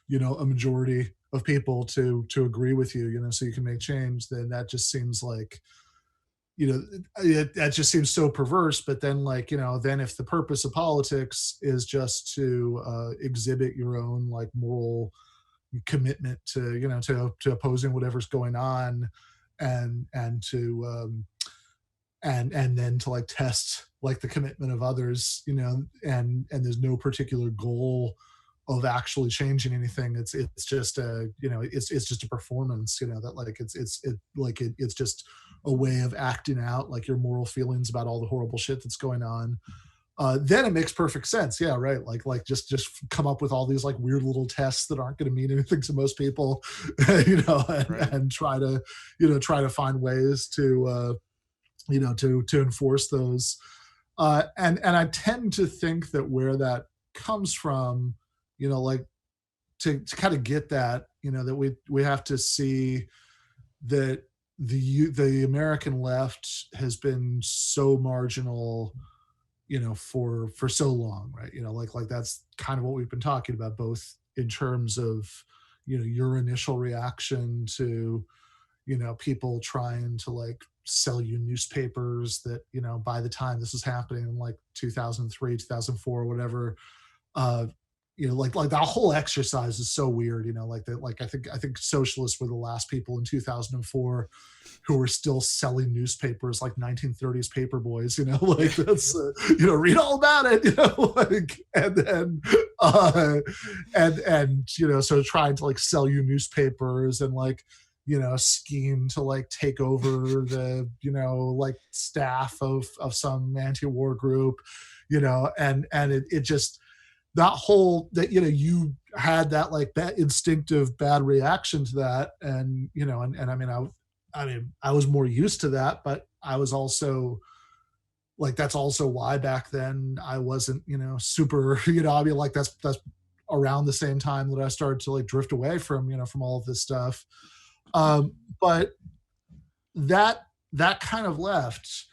S2: you know, a majority of people to agree with you, you know, so you can make change, then that just seems like, you know, that just seems so perverse. But then, like, you know, then if the purpose of politics is just to exhibit your own like moral commitment to, you know, to opposing whatever's going on, and to and then to like test like the commitment of others, you know, and there's no particular goal of actually changing anything. It's just a, you know, it's just a performance, you know, that like it's just a way of acting out like your moral feelings about all the horrible shit that's going on. Then it makes perfect sense. Yeah, right. Like just come up with all these like weird little tests that aren't going to mean anything to most people, you know, and try to, you know, try to find ways to, you know, to enforce those. And I tend to think that where that comes from, you know, like to kind of get that, you know, that we have to see that the American left has been so marginal, you know, for so long, right? You know, like that's kind of what we've been talking about, both in terms of, you know, your initial reaction to, you know, people trying to like sell you newspapers that, you know, by the time this is happening in like 2003, 2004, whatever, you know, like that whole exercise is so weird, you know, like that, like I think socialists were the last people in 2004 who were still selling newspapers like 1930s paper boys, you know, like that's, you know, read all about it, you know, like, and then, and, you know, so trying to like sell you newspapers and like, scheme to like take over the, like staff of some anti-war group, and it just, that whole, that, you had that like bad instinctive bad reaction to that. And, and I was more used to that, but I was also like, that's also why back then I wasn't, super, I mean, like that's around the same time that I started to like drift away from, from all of this stuff. But that kind of left.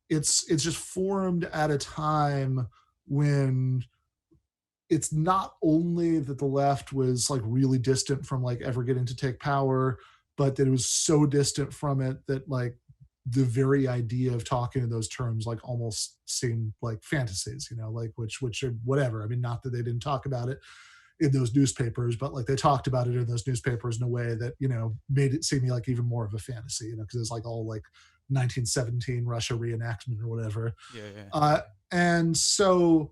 S2: It's just formed at a time when it's not only that the left was like really distant from like ever getting to take power, but that it was so distant from it that like the very idea of talking in those terms like almost seemed like fantasies, like which are whatever. I mean, not that they didn't talk about it in those newspapers, but like they talked about it in those newspapers in a way that, made it seem like even more of a fantasy, because it's like all like 1917 Russia reenactment or whatever.
S1: Yeah.
S2: And so,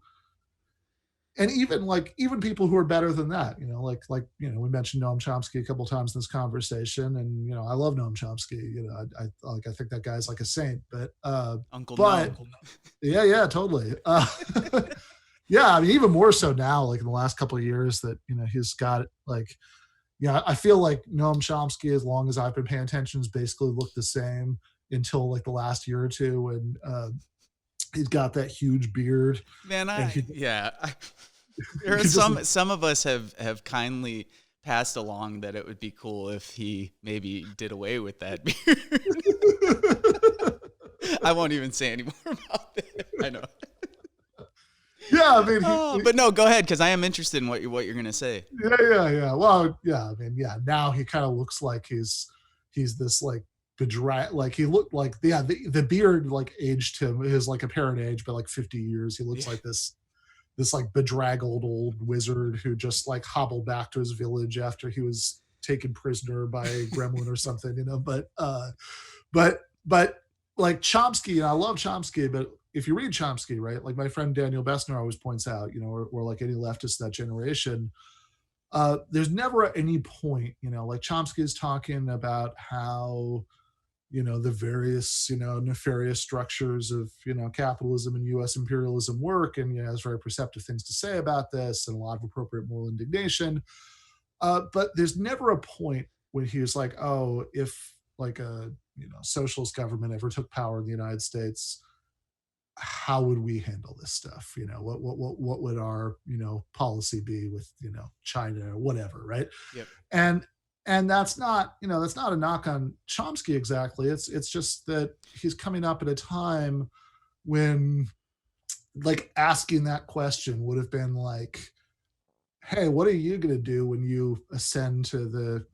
S2: and even people who are better than that, we mentioned Noam Chomsky a couple times in this conversation, and I love Noam Chomsky. I think that guy's like a saint, but
S1: Uncle
S2: but
S1: No.
S2: yeah, totally. Yeah, I mean, even more so now, like in the last couple of years, that he's got like, I feel like Noam Chomsky, as long as I've been paying attention, has basically looked the same until like the last year or two, and he's got that huge beard.
S1: Man,
S2: And
S1: there are
S2: he just,
S1: some of us have kindly passed along that it would be cool if he maybe did away with that beard. I won't even say any more about that. I know.
S2: Yeah, I mean,
S1: but no, go ahead, because I am interested in what you're gonna say.
S2: Yeah. Well, yeah, I mean, yeah. Now he kind of looks like he's this like like he looked like, the beard like aged him, his like apparent age by like 50 years. He looks like this like bedraggled old wizard who just like hobbled back to his village after he was taken prisoner by a gremlin or something, but like Chomsky, and I love Chomsky, but if you read Chomsky, right, like my friend Daniel Bessner always points out, or like any leftist of that generation, there's never any point, like Chomsky is talking about how, the various, nefarious structures of, capitalism and US imperialism work, and has very perceptive things to say about this and a lot of appropriate moral indignation. But there's never a point when he was like, oh, if like a socialist government ever took power in the United States, how would we handle this stuff? What would our policy be with China or whatever, right?
S1: Yep.
S2: And that's not that's not a knock on Chomsky exactly. It's just that he's coming up at a time when like asking that question would have been like, hey, what are you going to do when you ascend to the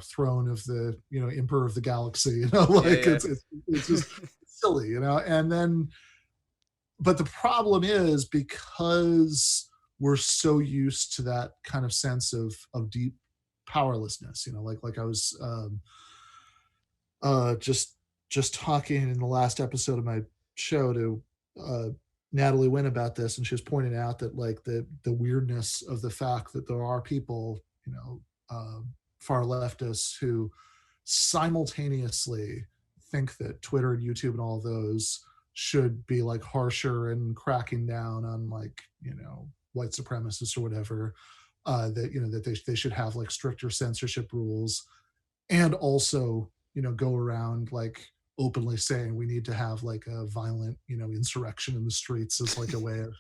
S2: throne of the emperor of the galaxy? It's just silly, and then. But the problem is, because we're so used to that kind of sense of deep powerlessness, like I was just talking in the last episode of my show to Natalie Wynn about this, and she was pointing out that like the weirdness of the fact that there are people, far leftists who simultaneously think that Twitter and YouTube and all of those should be like harsher and cracking down on like white supremacists or whatever, that they should have like stricter censorship rules, and also go around like openly saying we need to have like a violent insurrection in the streets as like a way of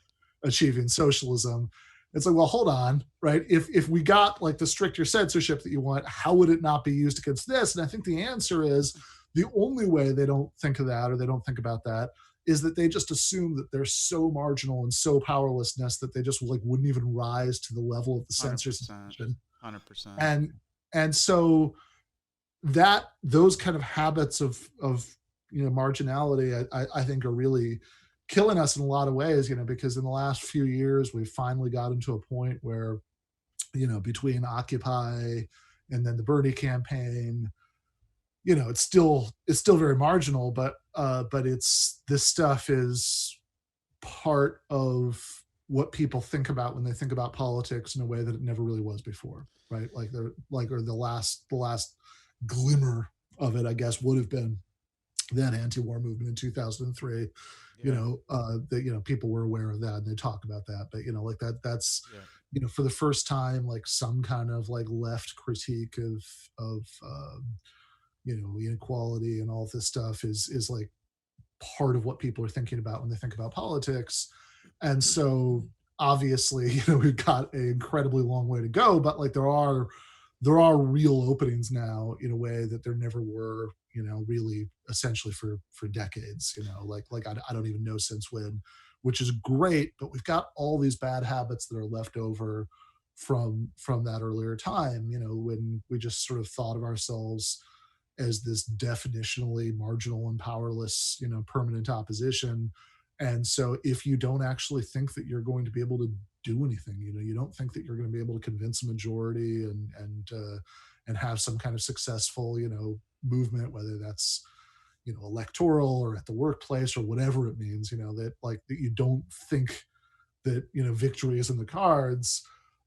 S2: achieving socialism. It's like, well, hold on, right? If we got like the stricter censorship that you want, how would it not be used against this? And I think the answer is, the only way they don't think of that, or they don't think about that, is that they just assume that they're so marginal and so powerlessness that they just like wouldn't even rise to the level of the censors.
S1: 100%.
S2: And so that those kind of habits of marginality, I think are really killing us in a lot of ways, because in the last few years we've finally gotten to a point where, between Occupy and then the Bernie campaign, it's still very marginal, but it's, this stuff is part of what people think about when they think about politics in a way that it never really was before, right? Like the last glimmer of it, I guess, would have been that anti-war movement in 2003.
S1: Yeah.
S2: That, people were aware of that and they talk about that, but like that's
S1: Yeah.
S2: for the first time, like some kind of like left critique of inequality and all this stuff is like part of what people are thinking about when they think about politics. And so obviously, we've got an incredibly long way to go, but like there are real openings now in a way that there never were, really essentially for decades, like I don't even know since when, which is great, but we've got all these bad habits that are left over from that earlier time, when we just sort of thought of ourselves as this definitionally marginal and powerless, permanent opposition. And so if you don't actually think that you're going to be able to do anything, you don't think that you're going to be able to convince a majority and have some kind of successful, movement, whether that's, electoral or at the workplace or whatever it means, that you don't think that, victory is in the cards,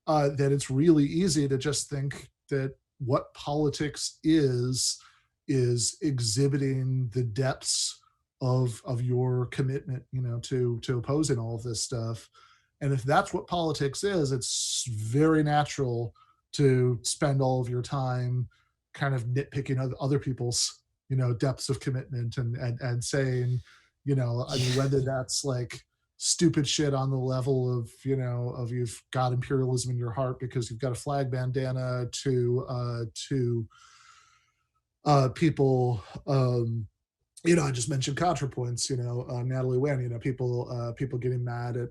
S2: that it's really easy to just think that what politics is exhibiting the depths of your commitment, to opposing all of this stuff. And if that's what politics is, it's very natural to spend all of your time kind of nitpicking other people's, depths of commitment and saying, I mean, whether that's like stupid shit on the level of, of you've got imperialism in your heart because you've got a flag bandana to people, I just mentioned ContraPoints, Natalie Wynn, people getting mad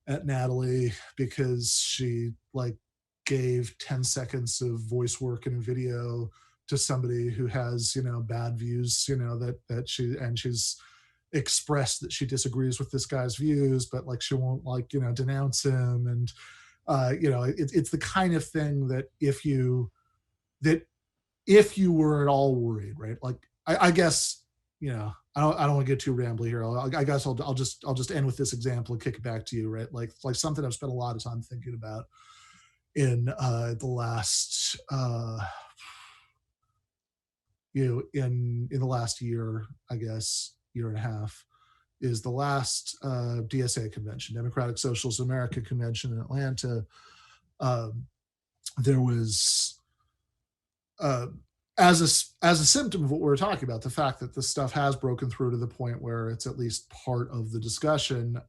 S2: at Natalie because she like gave 10 seconds of voice work in a video to somebody who has, bad views, she's expressed that she disagrees with this guy's views, but like she won't like, denounce him. And it's the kind of thing that if you were at all worried, right? Like I guess, I don't want to get too rambly here. I guess I'll just end with this example and kick it back to you, right? Like something I've spent a lot of time thinking about in the last in the last year, I guess, year and a half, is the last DSA convention, Democratic Socialist America convention in Atlanta. There was as a symptom of what we were talking about, the fact that this stuff has broken through to the point where it's at least part of the discussion.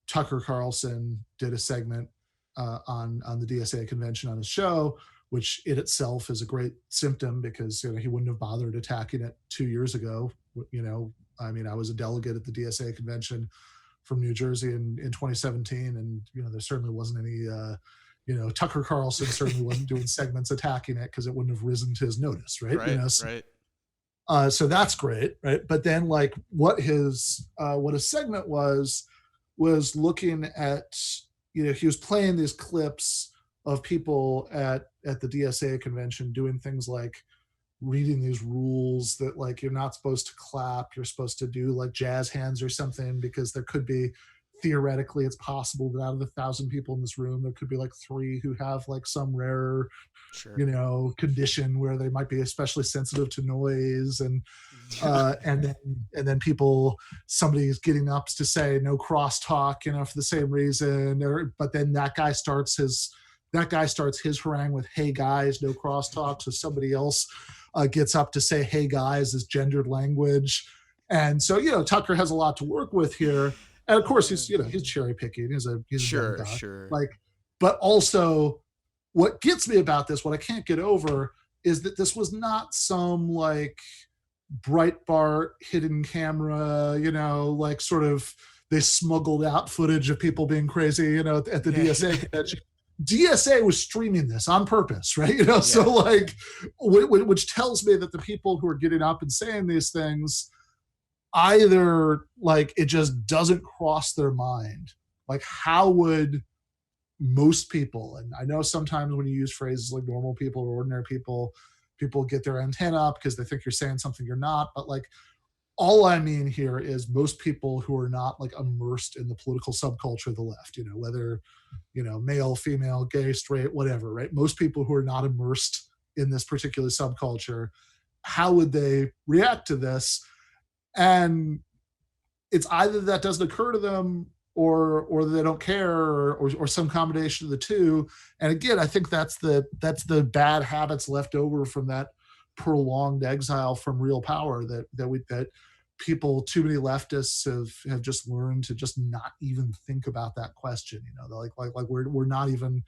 S2: Tucker Carlson did a segment on the DSA convention on his show, which in itself is a great symptom because he wouldn't have bothered attacking it 2 years ago. I mean, I was a delegate at the DSA convention from New Jersey in 2017, and there certainly wasn't any. Tucker Carlson certainly wasn't doing segments attacking it because it wouldn't have risen to his notice, right?
S1: Right.
S2: So that's great, right? But then, like, what his segment was looking at, he was playing these clips of people at the DSA convention doing things like reading these rules that like you're not supposed to clap, you're supposed to do like jazz hands or something, because there could be, theoretically, it's possible that out of 1,000 people in this room, there could be like 3 who have like some rare, condition where they might be especially sensitive to noise, and then somebody's getting up to say no crosstalk, for the same reason, but then that guy starts his harangue with "Hey guys, no crosstalk," so somebody else gets up to say "Hey guys" as gendered language, and so Tucker has a lot to work with here. And of course, he's cherry picking. He's a young guy. Like, but also, what gets me about this, what I can't get over, is that this was not some like Breitbart hidden camera, like sort of they smuggled out footage of people being crazy, at the DSA convention. DSA was streaming this on purpose, right? So like, which tells me that the people who are getting up and saying these things, either like it just doesn't cross their mind, like how would most people, and I know sometimes when you use phrases like normal people or ordinary people get their antenna up because they think you're saying something you're not, but like all I mean here is most people who are not like immersed in the political subculture of the left, whether male, female, gay, straight, whatever, right? Most people who are not immersed in this particular subculture, how would they react to this? And it's either that doesn't occur to them, or they don't care, or some combination of the two. And again, I think that's the bad habits left over from that prolonged exile from real power, that people, too many leftists have just learned to just not even think about that question. We're not even,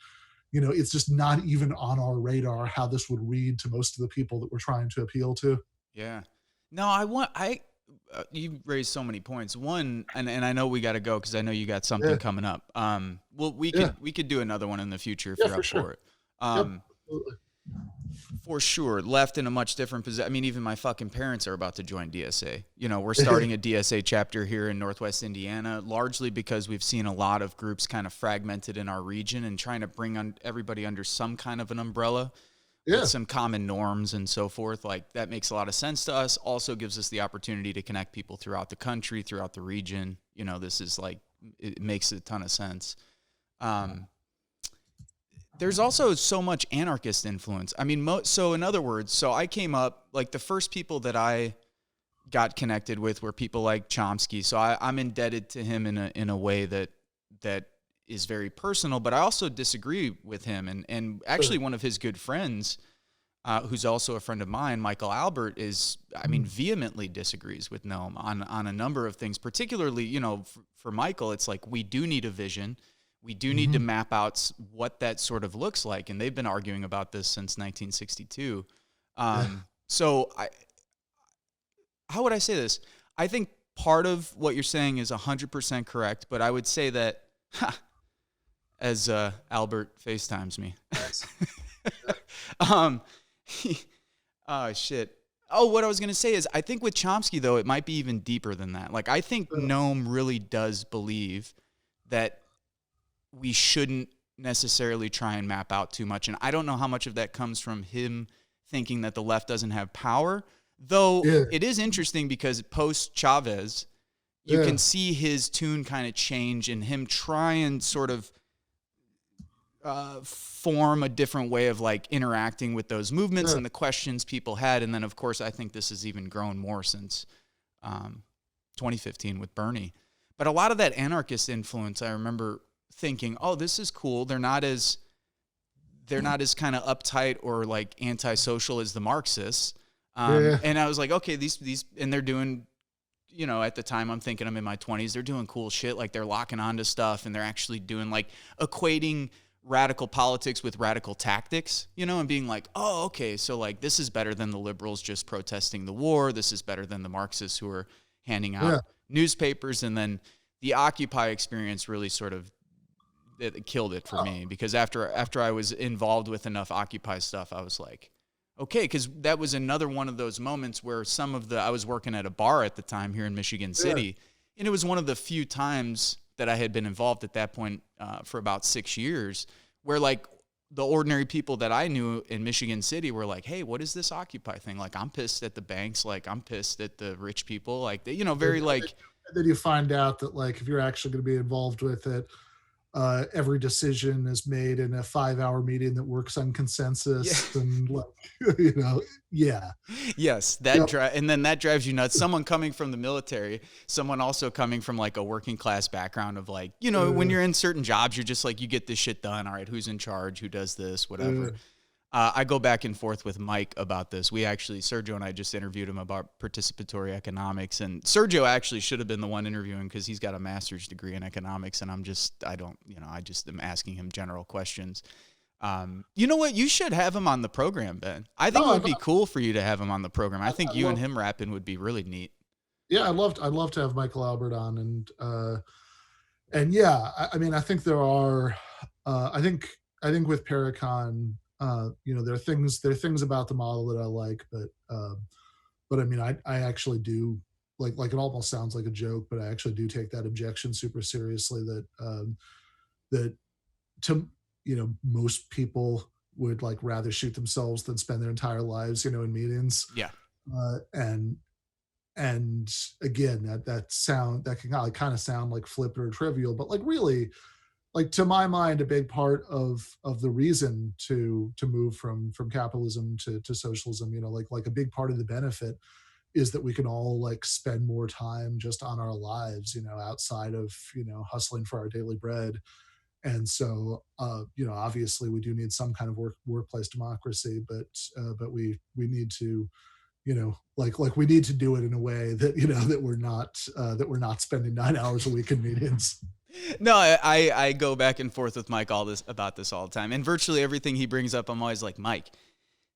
S2: it's just not even on our radar how this would read to most of the people that we're trying to appeal to.
S1: Yeah. No, you raised so many points. One, and I know we got to go because I know you got something coming up. Well, we could do another one in the future if you're up for it.
S2: Absolutely.
S1: For sure, left in a much different position. I mean, even my fucking parents are about to join DSA. We're starting a DSA chapter here in Northwest Indiana, largely because we've seen a lot of groups kind of fragmented in our region, and trying to bring everybody under some kind of an umbrella. With some common norms and so forth. Like, that makes a lot of sense to us. Also gives us the opportunity to connect people throughout the country, throughout the region. This is it makes a ton of sense. There's also so much anarchist influence. I mean, so in other words, I came up, like, the first people that I got connected with were people like Chomsky. So I'm indebted to him in a way that is very personal, but I also disagree with him. And actually one of his good friends, who's also a friend of mine, Michael Albert, vehemently disagrees with Noam on a number of things. Particularly, for Michael, it's like, we do need a vision. We do need to map out what that sort of looks like. And they've been arguing about this since 1962. So how would I say this? I think part of what you're saying is 100% correct, but I would say that, as Albert FaceTimes me. Oh, shit. Oh, what I was going to say is, I think with Chomsky, though, it might be even deeper than that. Like, I think Noam really does believe that we shouldn't necessarily try and map out too much. And I don't know how much of that comes from him thinking that the left doesn't have power, though. It is interesting because post-Chavez, you can see his tune kind of change, and him try and sort of form a different way of, like, interacting with those movements and the questions people had. And then, of course, I think this has even grown more since 2015 with Bernie. But a lot of that anarchist influence, I remember thinking, oh, this is cool. They're not as kind of uptight or, like, antisocial as the Marxists. And I was like, okay, these, and they're doing, at the time, I'm thinking I'm in my 20s, they're doing cool shit. Like, they're locking onto stuff, and they're actually doing, like, equating radical politics with radical tactics, and being like, oh, okay, so, like, this is better than the liberals just protesting the war. This is better than the Marxists who are handing out newspapers. And then the Occupy experience really sort of it killed it for me, because after I was involved with enough Occupy stuff, I was like, okay, because that was another one of those moments where I was working at a bar at the time here in Michigan City, and it was one of the few times that I had been involved at that point for about 6 years, where, like, the ordinary people that I knew in Michigan City were like, hey, what is this Occupy thing? Like, I'm pissed at the banks. Like, I'm pissed at the rich people. Like, they, very like.
S2: And then you find out that, like, if you're actually going to be involved with it, every decision is made in a 5-hour meeting that works on consensus, and, like,
S1: Yes, and then that drives you nuts. Someone coming from the military, someone also coming from, like, a working class background of, like, when you're in certain jobs, you're just like, you get this shit done. All right, who's in charge? Who does this? Whatever. I go back and forth with Mike about this. Sergio and I just interviewed him about participatory economics, and Sergio actually should have been the one interviewing because he's got a master's degree in economics, and I just am asking him general questions. You know what? You should have him on the program, Ben. I think it would be cool for you to have him on the program. I think you and him rapping would be really neat.
S2: Yeah, I'd love to have Michael Albert on, and yeah, I mean, I think there are, I think with Paracon, there are things about the model that I like, but I mean, I actually do, like, it almost sounds like a joke, but I actually do take that objection super seriously, that most people would, like, rather shoot themselves than spend their entire lives, in meetings.
S1: Yeah.
S2: And again, that can kind of sound like flippant or trivial, but, like, really, like to my mind, a big part of the reason to move from capitalism to socialism, like a big part of the benefit is that we can all like spend more time just on our lives, outside of, hustling for our daily bread. And so, obviously we do need some kind of workplace democracy, but we need to, like we need to do it in a way that, that we're not spending 9 hours a week in meetings.
S1: No, I go back and forth with Mike about this all the time. And virtually everything he brings up, I'm always like, Mike,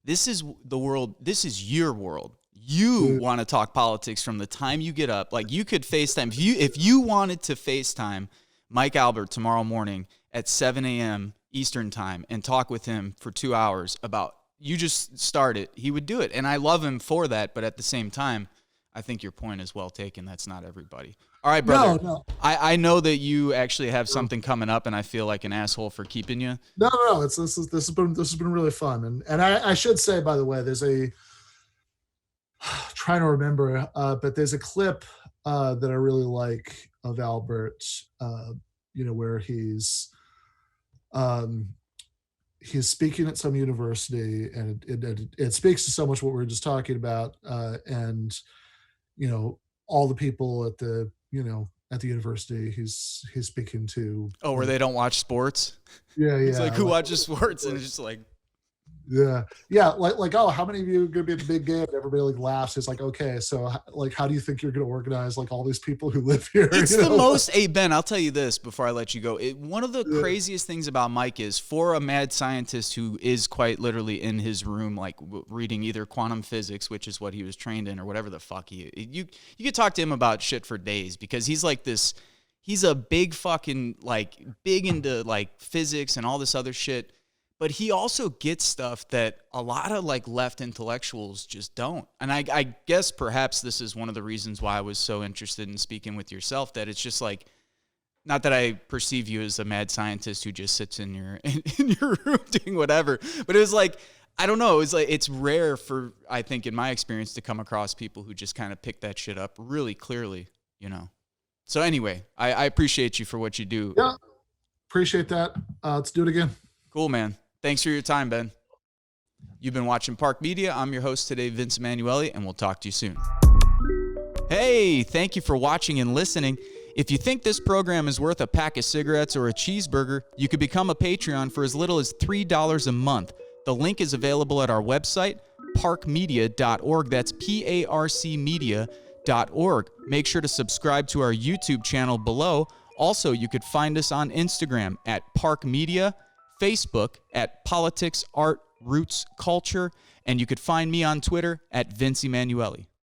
S1: this is the world. This is your world. You want to talk politics from the time you get up. Like you could FaceTime. If you wanted to FaceTime Mike Albert tomorrow morning at 7 a.m. Eastern time and talk with him for 2 hours about, you just start it, he would do it. And I love him for that. But at the same time, I think your point is well taken. That's not everybody. All right, brother. No. I know that you actually have something coming up, and I feel like an asshole for keeping you.
S2: No. This has been really fun, and I should say, by the way, there's trying to remember, but there's a clip that I really like of Albert, where he's speaking at some university, and it speaks to so much what we were just talking about, and all the people at the university he's speaking to.
S1: Oh, where they don't watch sports?
S2: Yeah.
S1: It's like, who watches sports? And it's just like,
S2: yeah, like oh, how many of you are going to be at the big game? And everybody like laughs. It's like, okay, so like, how do you think you're going to organize like all these people who live here?
S1: It's the most. Hey Ben, I'll tell you this before I let you go. One of the craziest things about Mike is, for a mad scientist who is quite literally in his room, like reading either quantum physics, which is what he was trained in, or whatever the fuck you could talk to him about shit for days, because he's like this. He's a big fucking like big into like physics and all this other shit. But he also gets stuff that a lot of like left intellectuals just don't. And I guess perhaps this is one of the reasons why I was so interested in speaking with yourself, that it's just like, not that I perceive you as a mad scientist who just sits in your room doing whatever, but it was like, I don't know, it was like, it's rare for, I think in my experience, to come across people who just kind of pick that shit up really clearly, So anyway, I appreciate you for what you do.
S2: Yeah, appreciate that. Let's do it again.
S1: Cool, man. Thanks for your time, Ben. You've been watching Park Media. I'm your host today, Vince Emanuele, and we'll talk to you soon. Hey, thank you for watching and listening. If you think this program is worth a pack of cigarettes or a cheeseburger, you could become a Patreon for as little as $3 a month. The link is available at our website, parkmedia.org. That's PARCmedia.org. Make sure to subscribe to our YouTube channel below. Also, you could find us on Instagram at Park Media, Facebook at Politics, Art, Roots, Culture, and you could find me on Twitter at Vince Emanuele.